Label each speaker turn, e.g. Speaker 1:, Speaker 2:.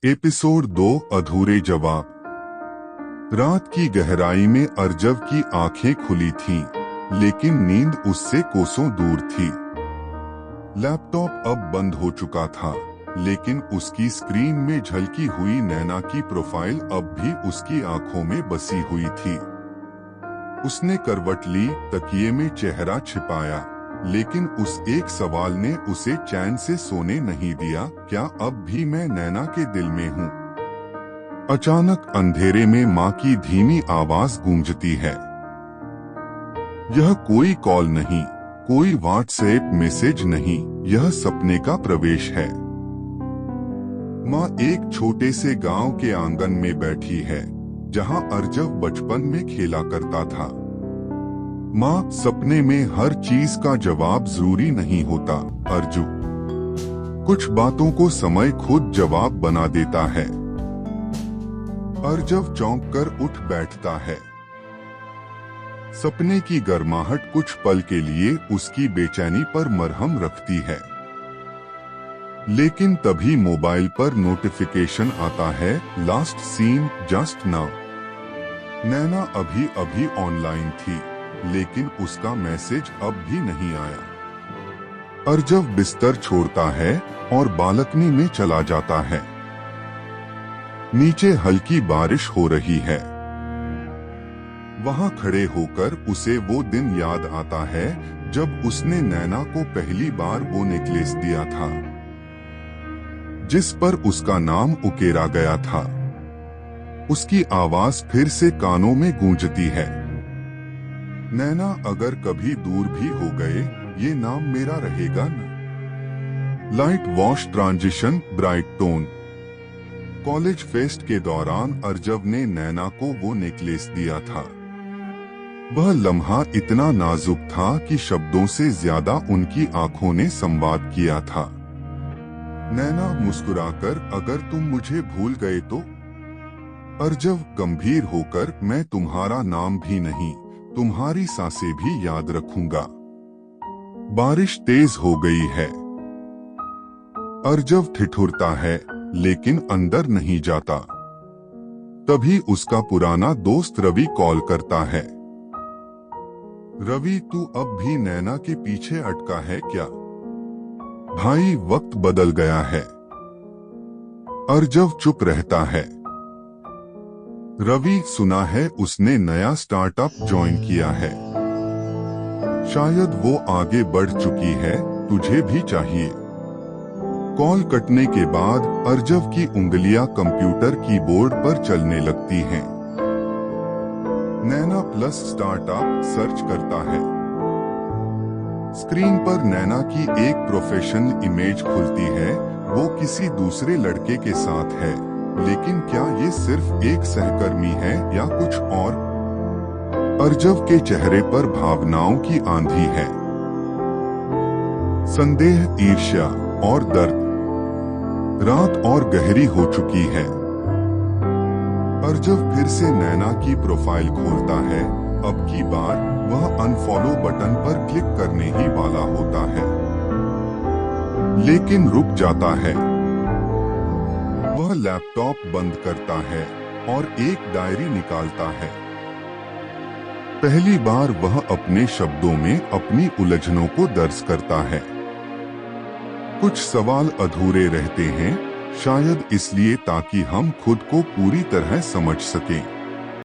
Speaker 1: Episode 2 अधूरे जवाब। रात की गहराई में अर्जव की आंखें खुली थीं, लेकिन नींद उससे कोसों दूर थी। लैपटॉप अब बंद हो चुका था, लेकिन उसकी स्क्रीन में झलकी हुई नैना की प्रोफाइल अब भी उसकी आंखों में बसी हुई थी। उसने करवट ली, तकिए में चेहरा छिपाया, लेकिन उस एक सवाल ने उसे चैन से सोने नहीं दिया। क्या अब भी मैं नैना के दिल में हूँ? अचानक अंधेरे में माँ की धीमी आवाज गूंजती है। यह कोई कॉल नहीं, कोई व्हाट्सएप मैसेज नहीं, यह सपने का प्रवेश है। माँ एक छोटे से गांव के आंगन में बैठी है, जहां अर्जव बचपन में खेला करता था। माँ, सपने में हर चीज का जवाब जरूरी नहीं होता अर्जु। कुछ बातों को समय खुद जवाब बना देता है। अर्जव चौंक कर उठ बैठता है। सपने की गर्माहट कुछ पल के लिए उसकी बेचैनी पर मरहम रखती है, लेकिन तभी मोबाइल पर नोटिफिकेशन आता है, लास्ट सीन जस्ट नाउ। नैना अभी अभी ऑनलाइन थी, लेकिन उसका मैसेज अब भी नहीं आया। अर्जव बिस्तर छोड़ता है और बालकनी में चला जाता है। नीचे हल्की बारिश हो रही है। वहां खड़े होकर उसे वो दिन याद आता है जब उसने नैना को पहली बार वो नेकलेस दिया था, जिस पर उसका नाम उकेरा गया था। उसकी आवाज फिर से कानों में गूंजती है, नैना, अगर कभी दूर भी हो गए, ये नाम मेरा रहेगा न। Light wash transition bright tone. College fest के दौरान अर्जव ने नैना को वो नेकलेस दिया था। वह लम्हा इतना नाजुक था कि शब्दों से ज्यादा उनकी आंखों ने संवाद किया था। नैना मुस्कुराकर, अगर तुम मुझे भूल गए तो? अर्जव गंभीर होकर, मैं तुम्हारा नाम भी नहीं, तुम्हारी सांसें भी याद रखूंगा। बारिश तेज हो गई है। अर्जव ठिठुरता है, लेकिन अंदर नहीं जाता। तभी उसका पुराना दोस्त रवि कॉल करता है। रवि, तू अब भी नैना के पीछे अटका है क्या? भाई, वक्त बदल गया है। अर्जव चुप रहता है। रवि, सुना है उसने नया स्टार्टअप ज्वाइन किया है। शायद वो आगे बढ़ चुकी है, तुझे भी चाहिए। कॉल कटने के बाद अर्जव की उंगलियां कंप्यूटर कीबोर्ड पर चलने लगती हैं। नैना प्लस स्टार्टअप सर्च करता है। स्क्रीन पर नैना की एक प्रोफेशनल इमेज खुलती है। वो किसी दूसरे लड़के के साथ है, लेकिन क्या ये सिर्फ एक सहकर्मी है या कुछ और? अर्जव के चेहरे पर भावनाओं की आंधी है, संदेह, ईर्ष्या और दर्द। रात और गहरी हो चुकी है। अर्जव फिर से नैना की प्रोफाइल खोलता है। अब की बार वह अनफॉलो बटन पर क्लिक करने ही वाला होता है, लेकिन रुक जाता है। वह लैपटॉप बंद करता है और एक डायरी निकालता है। पहली बार वह अपने शब्दों में अपनी उलझनों को दर्ज करता है। कुछ सवाल अधूरे रहते हैं, शायद इसलिए ताकि हम खुद को पूरी तरह समझ सकें।